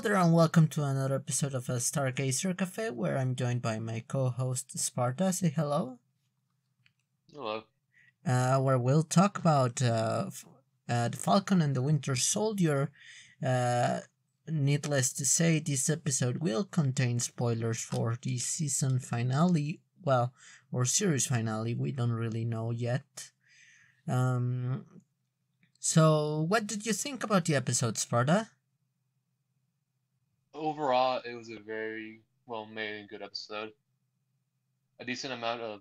Hello there and welcome to another episode of a Stargazer Cafe where I'm joined by my co-host Sparta. Say hello. Hello. Where we'll talk about the Falcon and the Winter Soldier. Needless to say, this episode will contain spoilers for the season finale, or series finale, we don't really know yet. So what did you think about the episode, Sparta? Overall, it was a very well made and good episode. A decent amount of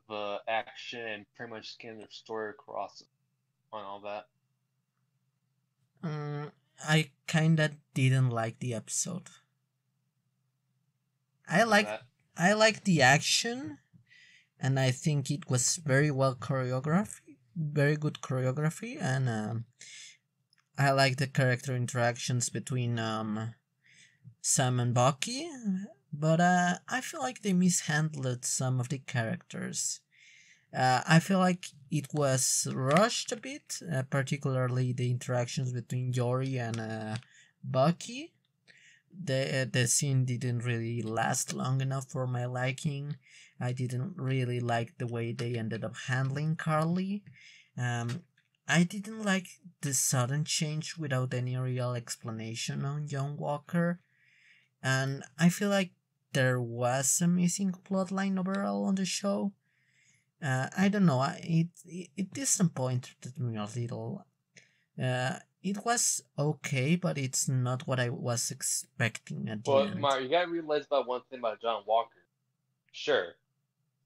action and pretty much getting their story across on all that. I kinda didn't like the episode. I like the action, and I think it was very well choreographed, very good choreography, and I like the character interactions between Sam and Bucky, but I feel like they mishandled some of the characters. I feel like it was rushed a bit, particularly the interactions between Yori and Bucky. The scene didn't really last long enough for my liking. I didn't really like the way they ended up handling Carly. I didn't like the sudden change without any real explanation on John Walker, and I feel like there was a missing plotline overall on the show. I don't know. It disappointed me a little. It was okay, but it's not what I was expecting at the But end. Mario, you gotta realize about one thing about John Walker. Sure,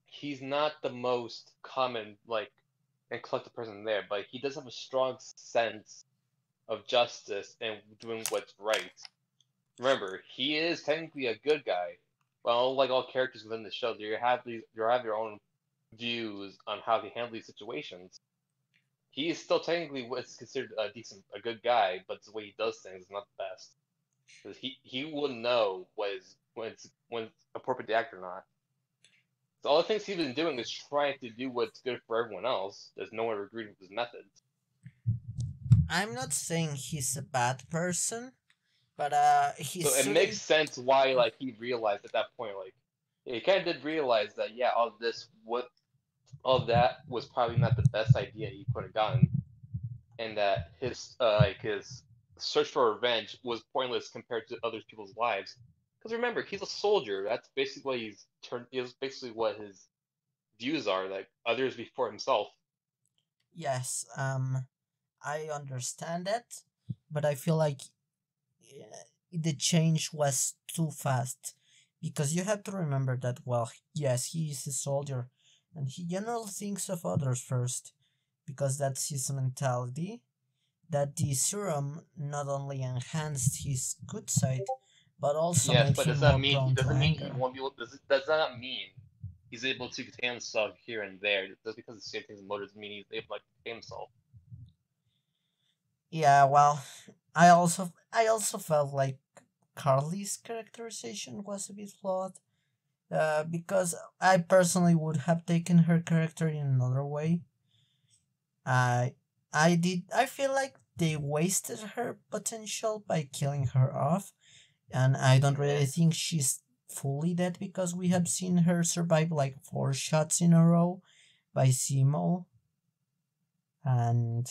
he's not the most common and collected person there, but he does have a strong sense of justice and doing what's right. Remember, he is technically a good guy. Well, like all characters within the show, you have your own views on how they handle these situations. He is still technically what's considered a good guy, but the way he does things is not the best. Because he wouldn't know when it's appropriate to act or not. So all the things he's been doing is trying to do what's good for everyone else. There's no one agreed with his methods. I'm not saying he's a bad person, but So it makes sense why he realized at that point he kind of did realize that all that was probably not the best idea he could have gotten, and that his search for revenge was pointless compared to other people's lives. Because remember, he's a soldier. That's basically what he's turned. Is basically what his views are, like others before himself. Yes, I understand that, but I feel like the change was too fast, because you have to remember that, well, yes, he is a soldier and he generally thinks of others first, because that's his mentality. That the serum not only enhanced his good side, but also Yes, made but him does that more mean prone to doesn't mean he anger. won't be able? Does that not mean he's able to contain himself here and there? Just because the same things motives mean he's able to contain himself. Yeah, well, I also felt like Carly's characterization was a bit flawed, because I personally would have taken her character in another way. I I feel like they wasted her potential by killing her off, and I don't really think she's fully dead, because we have seen her survive like 4 shots in a row by Simo, and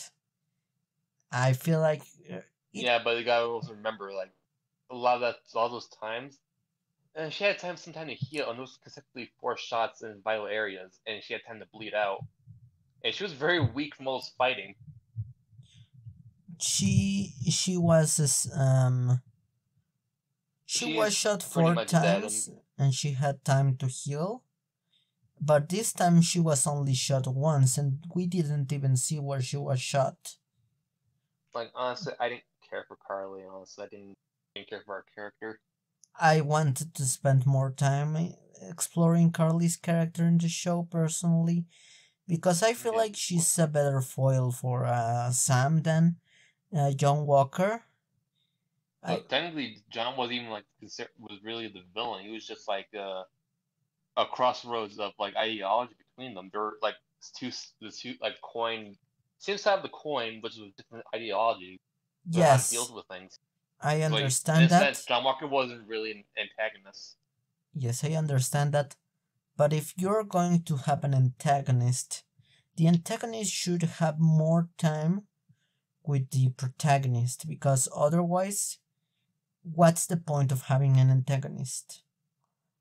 I feel like Yeah, but you gotta also remember, a lot of those times, she had some time to heal, and those consecutively 4 shots in vital areas, and she had time to bleed out, and she was very weak from all this fighting. she was she was She's shot pretty four much dead, times and she had time to heal, but this time she was only shot once and we didn't even see where she was shot. honestly, I didn't care for Carly. Honestly, I didn't care for her character. I wanted to spend more time exploring Carly's character in the show personally, because I feel like she's a better foil for Sam than John Walker. But technically, John wasn't even was really the villain. He was just a crossroads of ideology between them. They're like the two coin seems to have the coin, which is a different ideology. So how it deals Yes, with things. I So in understand a sense, that. John Walker wasn't really an antagonist. Yes, I understand that. But if you're going to have an antagonist, the antagonist should have more time with the protagonist, because otherwise, what's the point of having an antagonist?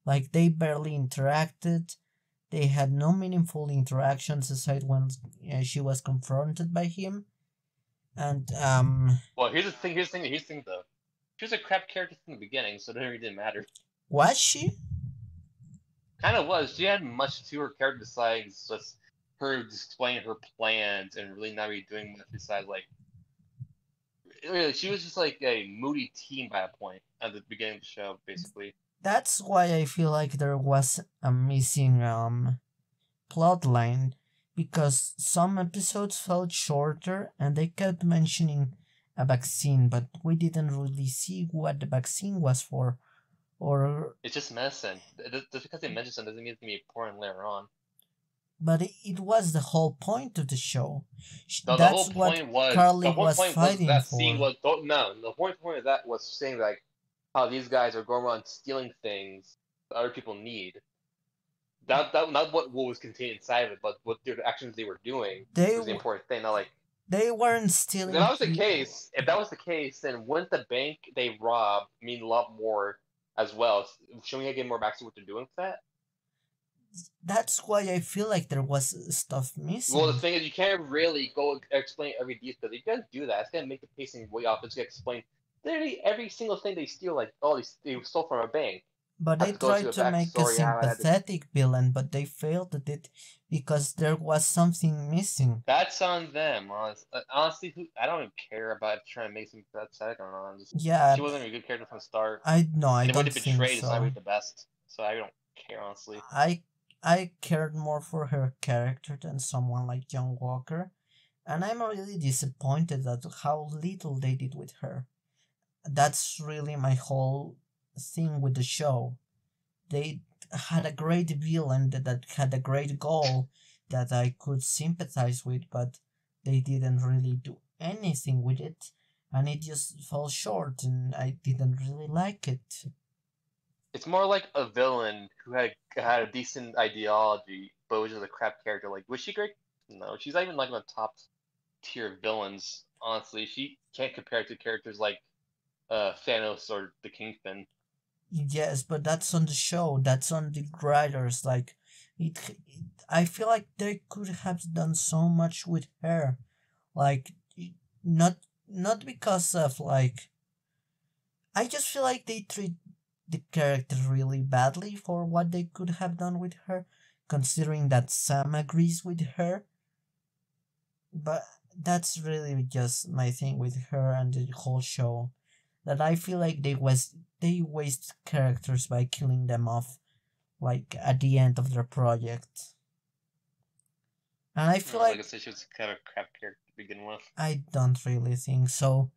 Like, they barely interacted, they had no meaningful interactions aside when she was confronted by him, and Well, here's the thing though. She was a crap character from the beginning, so it really didn't matter. was she? Kind of was. She had much to her character besides just her explaining her plans and really not really doing much besides like. Really, she was just like a moody teen by a point at the beginning of the show, basically. That's why I feel like there was a missing plot line, because some episodes felt shorter and they kept mentioning a vaccine, but we didn't really see what the vaccine was for, or It's just medicine. Just because they mention something doesn't mean it's gonna be important later on. but it was the whole point of the show. No, That's what the Carly whole was point was fighting that scene for. was no. The whole point of that was saying like how these guys are going around stealing things that other people need. That not what was contained inside of it, but what their actions they were doing They was the important thing. Not like they weren't if stealing that was the people. case, then wouldn't the bank they robbed mean a lot more as well? Showing again more back to what they're doing with that. That's why I feel like there was stuff Well, the missing. thing is, you can't really go explain every detail because if you guys do that, it's gonna make the pacing way off. It's gonna explain literally every single thing they steal. Like, oh, they stole from a bank. But Have they to go to tried a to make a backstory. How I had to. sympathetic villain, but they failed at it because there was something missing. That's on them. Honestly, I don't even care about trying to make some pathetic or not. Yeah, She wasn't a good character from the start, I no, I and when they don't think betrayed, it's not so. really the best. So I don't care honestly. I cared more for her character than someone like John Walker, and I'm really disappointed at how little they did with her. That's really my whole thing with the show. They had a great villain that had a great goal that I could sympathize with, but they didn't really do anything with it, and it just fell short, and I didn't really like it. It's more like a villain who had a decent ideology, but was just a crap character. Like, was she great? No, she's not even like on the top tier villains. Honestly, she can't compare to characters like Thanos or the Kingpin. Yes, but that's on the show. That's on the writers. Like, it I feel like they could have done so much with her. Like, not not because of like. I just feel like they treat the character really badly for what they could have done with her, considering that Sam agrees with her. But that's really just my thing with her and the whole show. That I feel like they waste characters by killing them off, like at the end of their project. And I feel Like I like said, she was kind of a crap character to begin with. I don't really think so.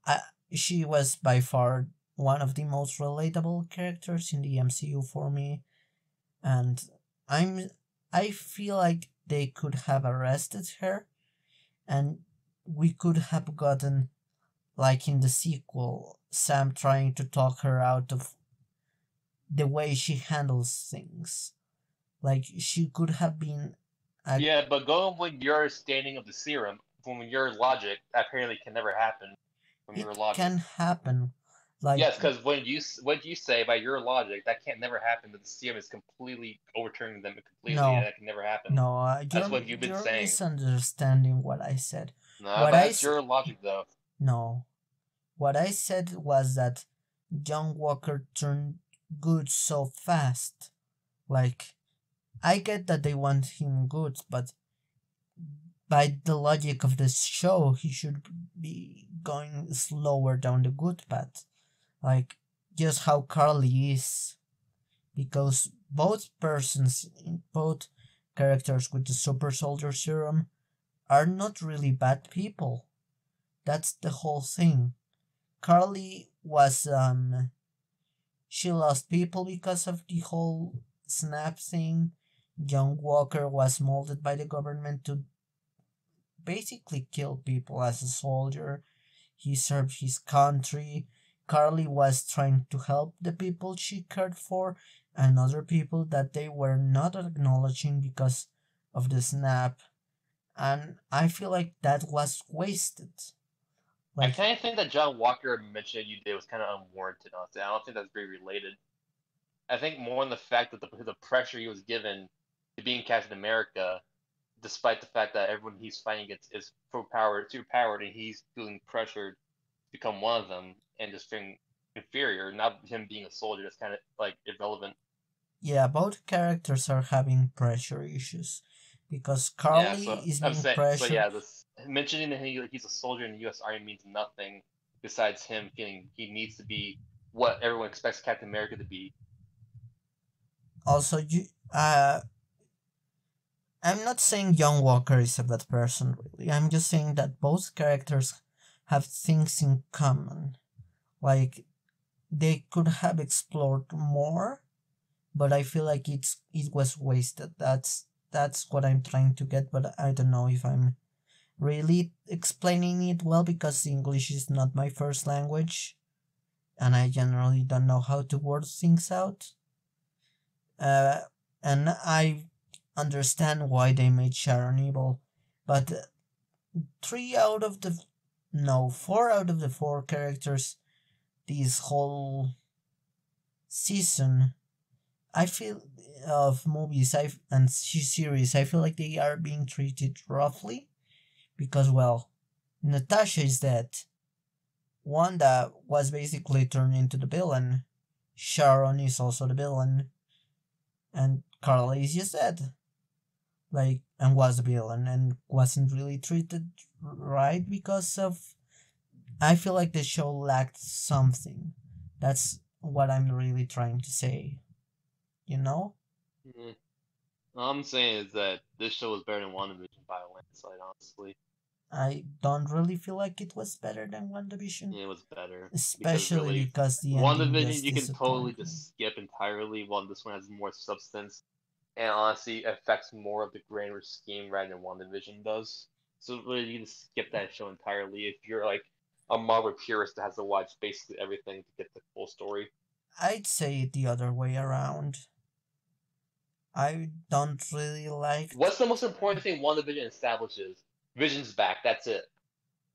I, she was by far one of the most relatable characters in the MCU for me, and I'm I feel like they could have arrested her, and we could have gotten, like in the sequel, Sam trying to talk her out of the way she handles things. Like, she could have been a, Yeah, but going with your standing of the serum, from your logic, apparently can never happen from your it logic. can happen. Like, Yes, because what you say by your logic, that can't never happen. That the serum is completely overturning them completely, and no, that can never happen. no, That's what you've been you're saying. misunderstanding what I said. No, What but I that's s- your logic, though. no, what I said was that John Walker turned good so fast. Like, I get that they want him good, but by the logic of the show, he should be going slower down the good path. Like, just how Carly is. Because both characters with the super soldier serum are not really bad people. That's the whole thing. Carly was, she lost people because of the whole snap thing. John Walker was molded by the government to basically kill people as a soldier. He served his country. Carly was trying to help the people she cared for and other people that they were not acknowledging because of the snap. And I feel like that was wasted. I Like, kind of think that John Walker mentioned you did was kind of unwarranted, honestly. I don't think that's very related. I think more on the fact that the pressure he was given to being Captain America, despite the fact that everyone he's fighting against is too powered, and he's feeling pressured to become one of them, and just feeling inferior. Not him being a soldier, that's kind of like irrelevant. yeah, both characters are having pressure issues because Yeah, Carly so is I'm being saying, so pressured. yeah, this mentioning that he's a soldier in the U.S. Army means nothing besides him feeling he needs to be what everyone expects Captain America to be. Also, I'm not saying Young Walker is a bad person, really. I'm just saying that both characters have things in common. Like, they could have explored more, but I feel like it was wasted. That's what I'm trying to get, but I don't know if I'm really explaining it well because English is not my first language, and I generally don't know how to word things out. Uh, and I understand why they made Sharon evil, but three out of the no, four out of the four characters this whole season, I feel of movies and series, I feel like they are being treated roughly because, well, Natasha is dead. Wanda was basically turned into the villain. Sharon is also the villain, and Carla is just dead. Like, and was the villain and wasn't really treated right because of. I feel like the show lacked something. That's what I'm really trying to say. You know? Mm. All I'm saying is that this show is better than WandaVision by a landslide, honestly. I don't really feel like it was better than WandaVision, Yeah, it was better because especially really, because the ending WandaVision just you can totally disappointed me. just skip entirely, while this one has more substance and honestly affects more of the grander scheme rather than WandaVision does. So really, you can skip that show entirely if you're like a Marvel purist that has to watch basically everything to get the full story. I'd say it the other way around. I don't really like. What's the most important thing WandaVision establishes? Vision's back. That's it.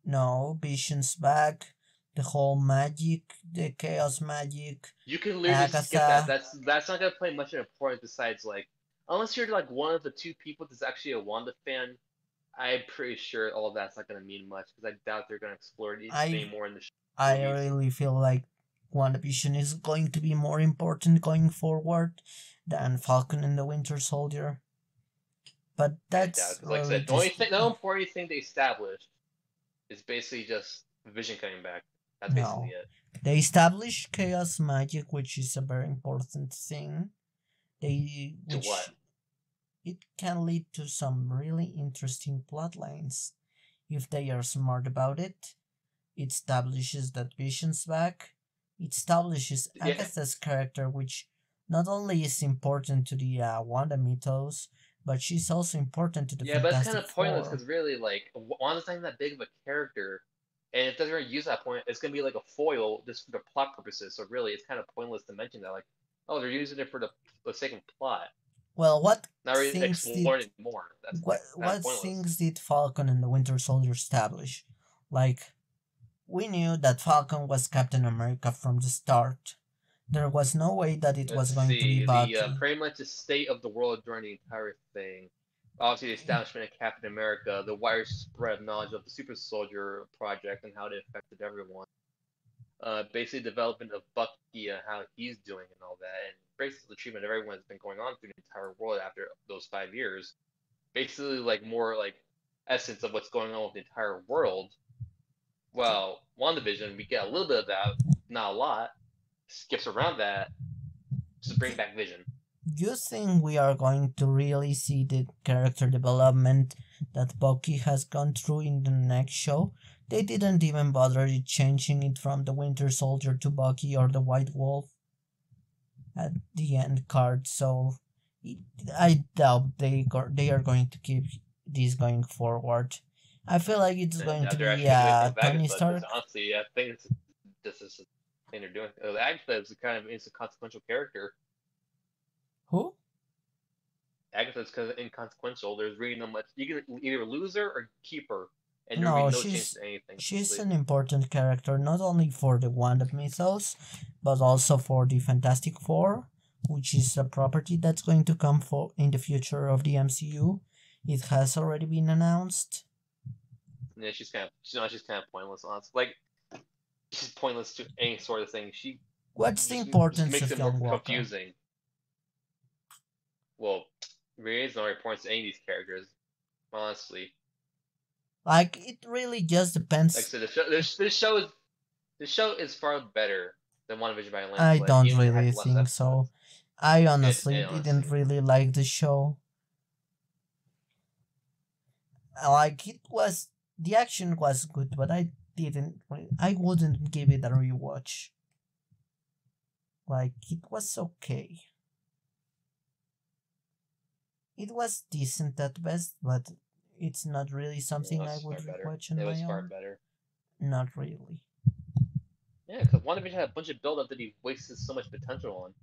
No, Vision's back, the whole magic, the chaos magic, You can literally just skip that. Agatha. That's not gonna play much of an important besides like unless you're like one of the two people that's actually a Wanda fan. I'm pretty sure all that's not gonna mean much because I doubt they're gonna explore it I any more in the I movies. really feel like WandaVision is going to be more important going forward than Falcon and the Winter Soldier. But I doubt that's because like I really said, just the only important thing they established is basically just Vision coming back. That's basically no. it. They establish chaos magic, which is a very important thing. They To what? which it can lead to some really interesting plot lines if they are smart about it. It establishes that Vision's back. It establishes Yeah, Agatha's character, which not only is important to the Wanda mythos, but she's also important to the yeah, but it's kind Fantastic of pointless Four. because really, like, Wanda's not even that big of a character, and if it doesn't really use that point, it's gonna be like a foil just for the plot purposes. So really, it's kind of pointless to mention that. Like, oh, they're using it for the sake of plot, Well, what not really things did exploring it more. That's what kind of what pointless. things did Falcon and the Winter Soldier establish? Like, we knew that Falcon was Captain America from the start. There was no way that it was Let's going to be see the Bucky. pretty much the state of the world during the entire thing. Obviously, the establishment of Captain America, the widespread knowledge of the Super Soldier project and how it affected everyone. Basically, development of Bucky and how he's doing and all that, and basically the treatment of everyone has been going on through the entire world after those 5 years. Basically, like more like essence of what's going on with the entire world. Well, WandaVision, we get a little bit of that, not a lot. Skips around that just to bring back Vision. You think we are going to really see the character development that Bucky has gone through in the next show? They didn't even bother changing it from the Winter Soldier to Bucky or the White Wolf at the end card, so I doubt they are going to keep this going forward. I feel like it's And going now to they're be actually doing anything with Tony Agatha because Stark. honestly, I think this is thing they're doing. Agatha is kind of an inconsequential character. Who? Agatha's kind of inconsequential. There's really no much. You can either lose her or keep her, and there will No, be no change to anything. she's an important character, not only for the Wand of Mythos, but also for the Fantastic Four, which is a property that's going to come for in the future of the MCU. It has already been announced. Yeah, she's kind of pointless. Honestly, like she's pointless to any sort of thing. She What's the just importance makes of it more Young Walker? confusing. Well, really is no importance to any of these characters, honestly. Like, it really just depends. Like I said, this show is far better than WandaVision by a I landslide. don't Even if it really has less think so. episodes. I honestly honestly. didn't really like the show. Like, the action was good, but I wouldn't give it a rewatch. Like, it was okay. It was decent at best, but it's not really something I would rewatch on my own. It was far better. Not really. Yeah, because WandaVision had a bunch of build-up that he wasted so much potential on.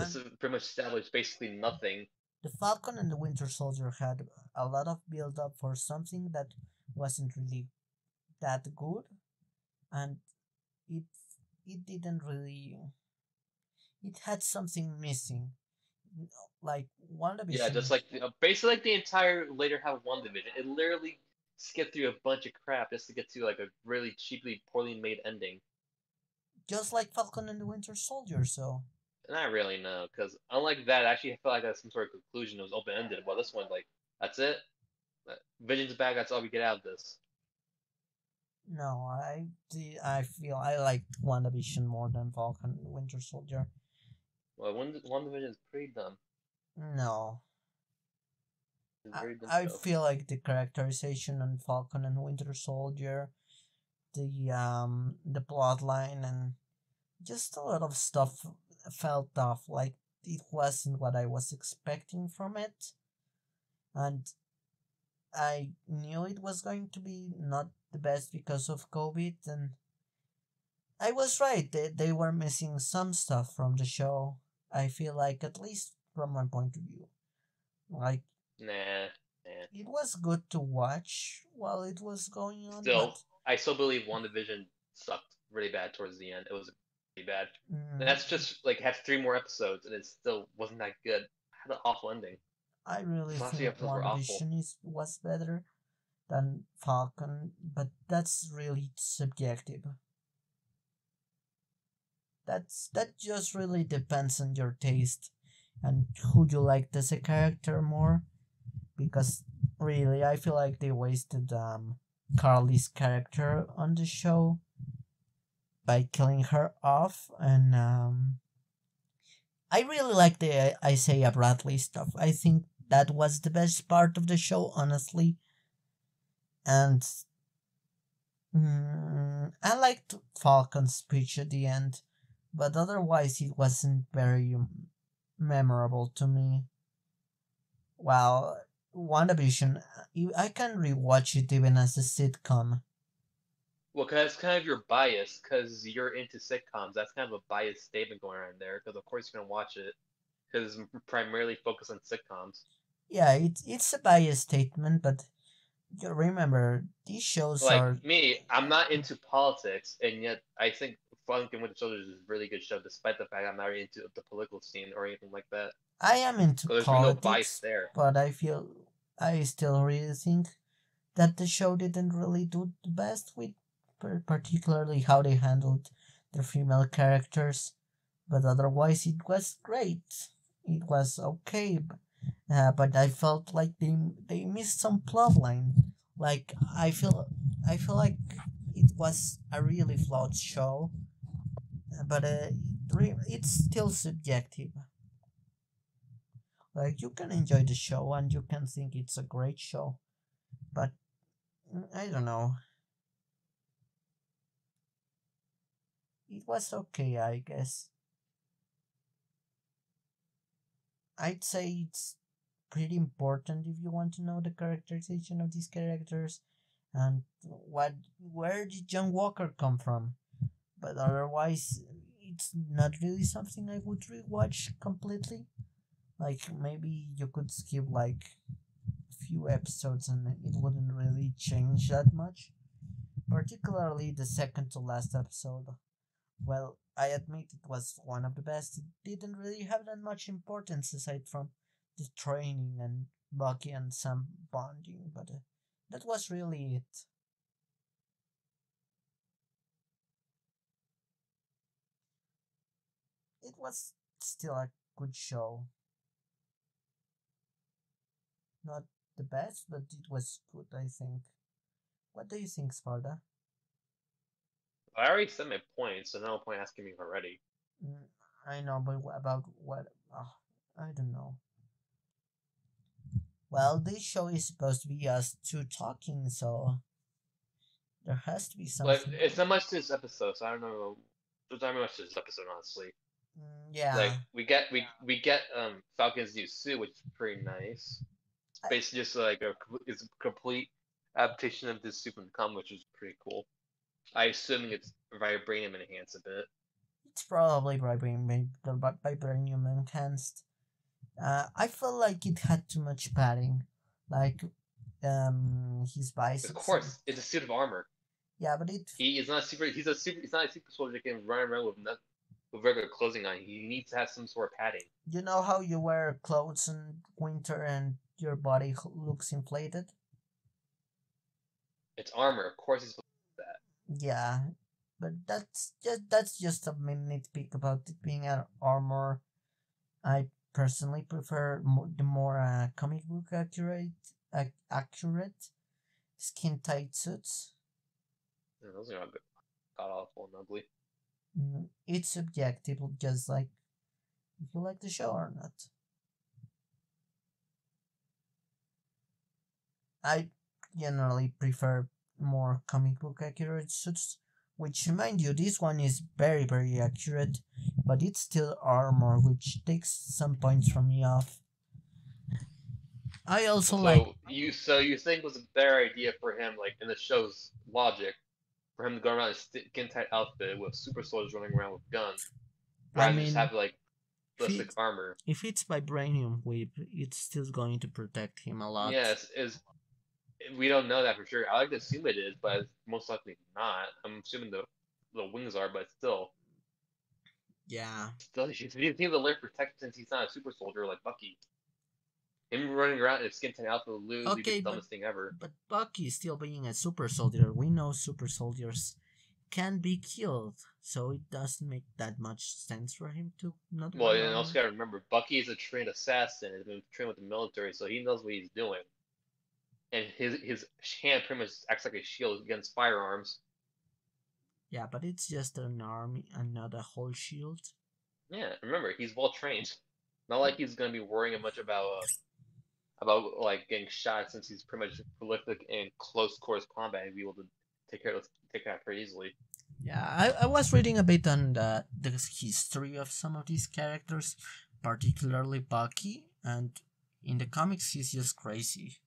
This is pretty much established basically nothing. The Falcon and the Winter Soldier had a lot of build-up for something that wasn't really that good, and it didn't really. It had something missing, like WandaVision. Yeah, just like basically like the entire later half of WandaVision, it literally skipped through a bunch of crap just to get to like a really cheaply, poorly made ending. Just like Falcon and the Winter Soldier, so. Not really, no, because unlike that, I actually felt like that's some sort of conclusion that was open ended. Well, this one, like, that's it. Vision's back. That's all we get out of this. No, I feel I liked WandaVision more than Falcon and Winter Soldier. Well, WandaVision is pretty dumb. No. I feel like the characterization on Falcon and Winter Soldier, the plot line, and just a lot of stuff felt off. Like, it wasn't what I was expecting from it, and I knew it was going to be not the best because of COVID, and I was right. They were missing some stuff from the show. I feel like, at least from my point of view, like, nah. It was good to watch while it was going on. I still believe WandaVision sucked really bad towards the end. It was really bad. And that's just like had 3 more episodes, and it still wasn't that good. It had an awful ending. I really think WandaVision was better than Falcon, but that's really subjective. That just really depends on your taste and who you liked as a character more. Because really, I feel like they wasted Carly's character on the show by killing her off, and I really like the Isaiah Bradley stuff. I think that was the best part of the show, honestly. And I liked Falcon's speech at the end, but otherwise it wasn't very memorable to me. Well, WandaVision, I can rewatch it even as a sitcom. Well, because that's kind of your bias, because you're into sitcoms. That's kind of a biased statement going on there, because of course you're going to watch it, because it's primarily focused on sitcoms. Yeah, it's a biased statement, but remember, these shows like are... me, I'm not into politics, and yet I think Falcon Winter Soldier is a really good show, despite the fact I'm not really into the political scene or anything like that. I am into there's politics, no bias there. But I still really think that the show didn't really do the best with particularly how they handled their female characters. But otherwise, it was great. It was okay. But I felt like they missed some plot line. Like, I feel like it was a really flawed show, but it's still subjective. Like, you can enjoy the show and you can think it's a great show, but I don't know. It was okay, I guess. I'd say it's pretty important if you want to know the characterization of these characters and where did John Walker come from. But otherwise, it's not really something I would rewatch completely. Like maybe you could skip like a few episodes and it wouldn't really change that much. Particularly the second to last episode. Well, I admit it was one of the best. It didn't really have that much importance aside from the training and Bucky and Sam bonding, but that was really it. It was still a good show. Not the best, but it was good, I think. What do you think, Sparta? I already said my point, so no point asking me already. Mm, I know, but about what? Oh, I don't know. Well, this show is supposed to be us two talking, so there has to be But something. it's not much to this episode, so I don't know. There's not much to this episode, honestly. Like Yeah, we get Falcon's new suit, which is pretty nice. It's I, basically just like it's a complete adaptation of this suit from the comic, which is pretty cool. I assuming it's vibranium enhanced a bit. it's probably vibranium enhanced. I felt like it had too much padding, like his Of biceps. course, it's a suit of armor. Yeah, but it. He is not super. He's a super. He's not a super soldier that can run around with regular clothing on. He needs to have some sort of padding. You know how you wear clothes in winter and your body looks inflated? It's armor. Of course, he's supposed to do that. Yeah, but that's just a nitpick about it being an armor. I personally prefer the more comic book accurate skin tight suits. Yeah, those are not good. God awful and ugly. It's subjective, just like if you like the show or not. I generally prefer more comic book accurate suits, which mind you, this one is very, very accurate, but it's still armor, which takes some points from me off. I also like. So you think it was a better idea for him, like in the show's logic, for him to go around in a skin tight outfit with super soldiers running around with guns, I rather than just mean, have like if ballistic it armor. if it's vibranium whip, it's still going to protect him a lot. Yes, is we don't know that for sure. I like to assume it is, but it's most likely not. I'm assuming the wings are, but Yeah. still, you need to learn protect since he's not a super soldier like Bucky. Him running around in a skin tight outfit would literally be Okay, the but dumbest thing ever. but Bucky still being a super soldier. We know super soldiers can be killed, so it doesn't make that much sense for him to not Well, wear and also armor. gotta remember, Bucky is a trained assassin. Has been trained with the military, so he knows what he's doing. And his hand pretty much acts like a shield against firearms. Yeah, but it's just an army and not a whole shield. Yeah, remember he's well trained. Not like he's gonna be worrying much about like getting shot since he's pretty much prolific in close quarters combat and be able to take care of pretty easily. Yeah, I was reading a bit on the history of some of these characters, particularly Bucky, and in the comics he's just crazy.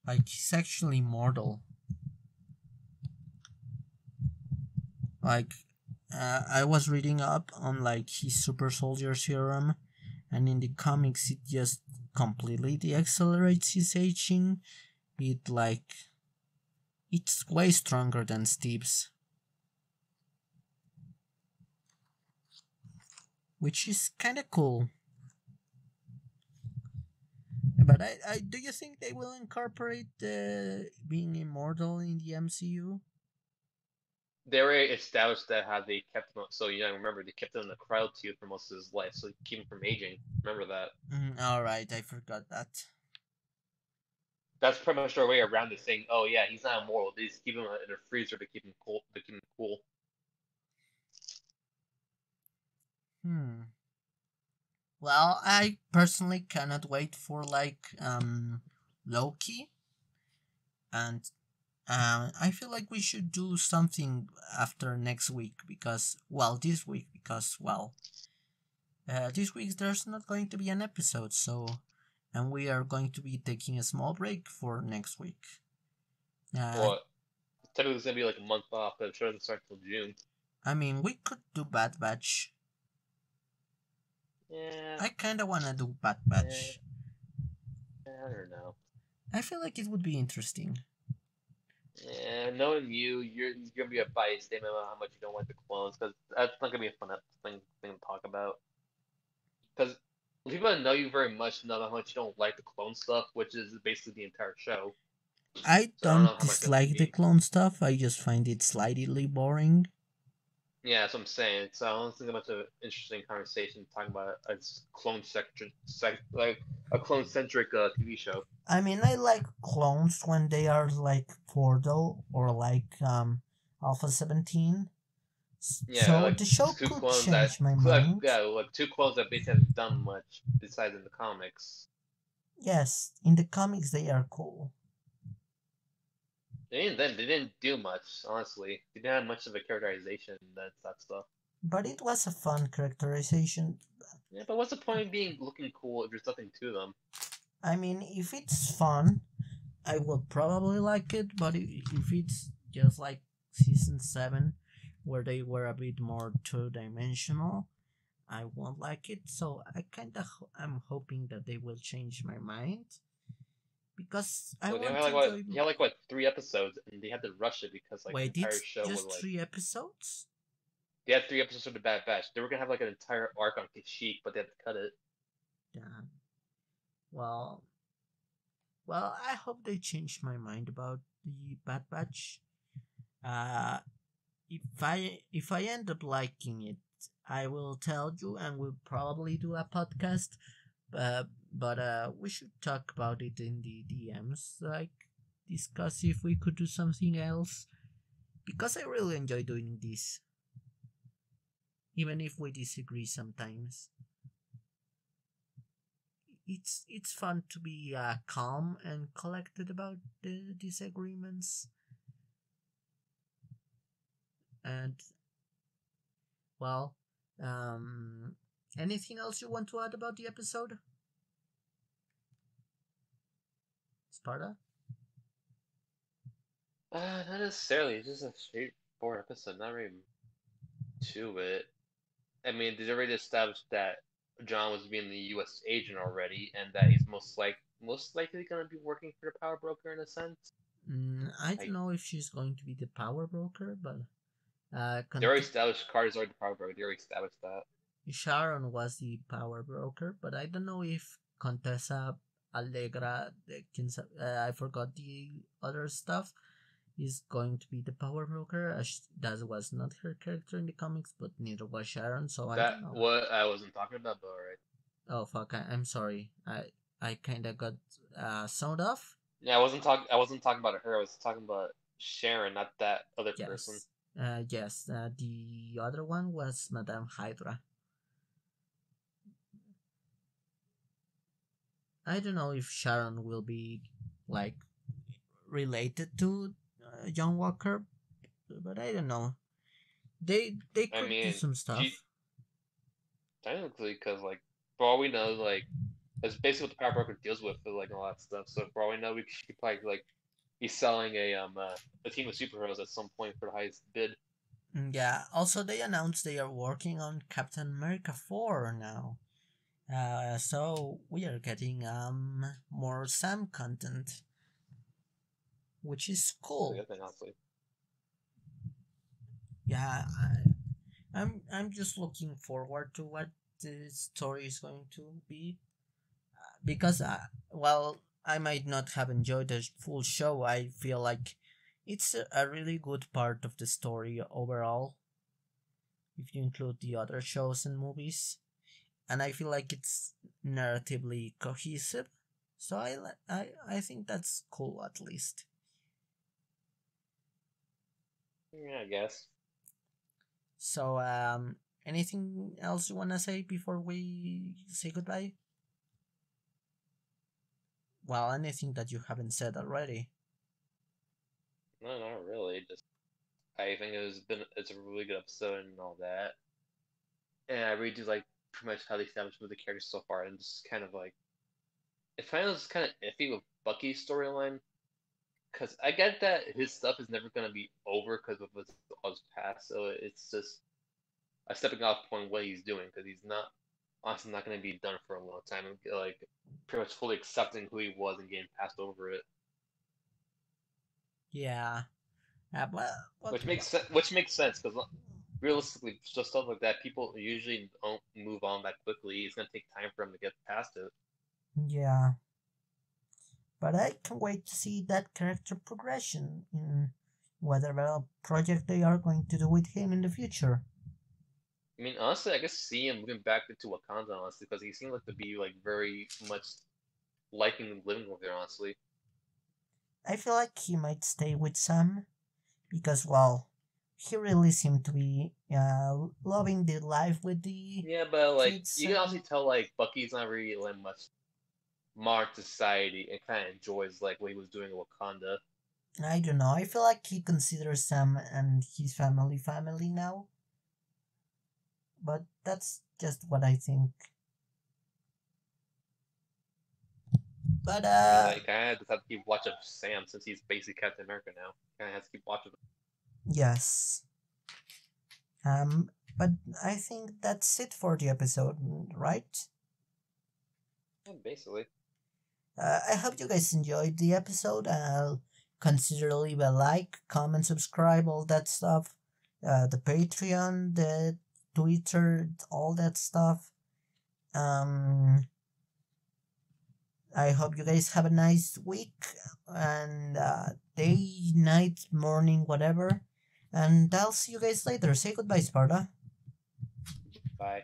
Like he's actually immortal. Like I was reading up on like his super soldier serum, and in the comics it just completely deaccelerates his aging. It like it's way stronger than Steve's, which is kind of cool. But I do you think they will incorporate being immortal in the MCU? They already established that how they kept him so young. Remember, they kept him in the cryotube for most of his life, so they keep him from aging. Remember that. All right, I forgot that. That's pretty much their way around it, saying, "Oh yeah, he's not immortal. They just keep him in a freezer to keep him cool. To keep him cool." Hmm. Well, I personally cannot wait for like Loki, and I feel like we should do something after next week because this week because this week there's not going to be an episode, so and we are going to be taking a small break for next week. Uh, Well, technically it's gonna be like a month off, but it doesn't start until June. I mean, we could do Bad Batch. Yeah, I kinda wanna do Bad eh, Batch. I don't know. I feel like it would be interesting. Yeah, knowing you, you're gonna be a biased statement about how much you don't like the clones, because that's not gonna be a fun thing to talk about. Because people that know you very much know how much you don't like the clone stuff, which is basically the entire show. I So I don't know don't how much that's gonna dislike the be. clone stuff, I just find it slightly boring. Yeah, that's what I'm saying. So I don't think much of an interesting conversation talking about a like a clone-centric TV show. I mean, I like clones when they are like Portal or like Alpha 17. Yeah, So like the show two could clones that, change my mind. yeah, like two clones that basically haven't done much besides in the comics. Yes, in the comics they are cool. They didn't do much, honestly. They didn't have much of a characterization that stuff. But it was a fun characterization. Yeah, but what's the point of being looking cool if there's nothing to them? I mean, if it's fun, I will probably like it, but if it's just like season 7, where they were a bit more two dimensional, I won't like it. So I I'm hoping that they will change my mind because I Well, they want had to like what enjoy. he had like what 3 episodes, and they had to rush it because like the Wait, entire it's show was just like 3 episodes? they had 3 episodes of the Bad Batch. They were gonna have like an entire arc on Kashyyyk, but they had to cut it. Damn. Well, well, I hope they change my mind about the Bad Batch. Uh, if I end up liking it, I will tell you, and we'll probably do a podcast. But we should talk about it in the DMs, like discuss if we could do something else. Because I really enjoy doing this, even if we disagree sometimes. It's fun to be calm and collected about the disagreements. And well, um, anything else you want to add about the episode, Sparta? Not necessarily. It's just a straightforward episode. Not really to it. I mean, they already established that John was being the U.S. agent already, and that he's most likely gonna be working for the power broker in a sense. I don't Like know if she's going to be the power broker, but they already established Carter's already the power broker. They already established that. Sharon was the power broker, but I don't know if Contessa Allegra, I forgot the other stuff, is going to be the power broker. That was not her character in the comics, but neither was Sharon, so I That don't know. what I wasn't talking about, but alright. Oh fuck! I'm sorry. I kind of got sound off. Yeah, I wasn't talking about her. I was talking about Sharon, not that other person. Yes. Yes. The other one was Madame Hydra. I don't know if Sharon will be like related to John Walker, but I don't know. They I could do mean, some stuff. technically, because like for all we know, like that's basically what the power broker deals with, like a lot of stuff. So for all we know, she could probably like be selling a team of superheroes at some point for the highest bid. Yeah. Also, they announced they are working on Captain America 4 now. So we are getting more Sam content, which is That's a cool. good thing, honestly. Yeah, I'm just looking forward to what the story is going to be because while I might not have enjoyed the full show, I feel like it's a really good part of the story overall if you include the other shows and movies, and I feel like it's narratively cohesive. So I think that's cool at least. Yeah, I guess. So anything else you wanna say before we say goodbye? Well, anything that you haven't said already. No, not really. Just I think it's a really good episode and all that. And I really do like pretty much how they established with the characters so far, and just kind of like it feels kind of iffy with Bucky's storyline. because I get that his stuff is never gonna be over because of his past, so it's just a stepping off point what he's doing because he's not honestly not gonna be done for a long time and like pretty much fully accepting who he was and getting passed over it. Yeah. Which makes sense because realistically, just stuff like that, people usually don't move on that quickly. It's gonna take time for him to get past it. Yeah. But I can wait to see that character progression in whatever project they are going to do with him in the future. I mean, honestly, I guess see him moving back into Wakanda, honestly, because he seemed like to be like very much liking living over there, honestly. I feel like he might stay with Sam because, well, he really seemed to be loving the life with the Yeah, but like kids. you can also tell like Bucky's not really like much modern society and kind of enjoys like what he was doing in Wakanda. I don't know. I feel like he considers Sam and his family now. But that's just what I think. But I mean, like, kind of just have to keep watch of Sam since he's basically Captain America now. Kind of has to keep watching him. yes. But I think that's it for the episode, right? Yeah, basically. I hope you guys enjoyed the episode. Consider leave a like, comment, subscribe, all that stuff. The Patreon, the Twitter, all that stuff. I hope you guys have a nice week and day, night, morning, whatever. And I'll see you guys later. Say goodbye, Sparta. Bye.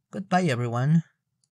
Goodbye, everyone.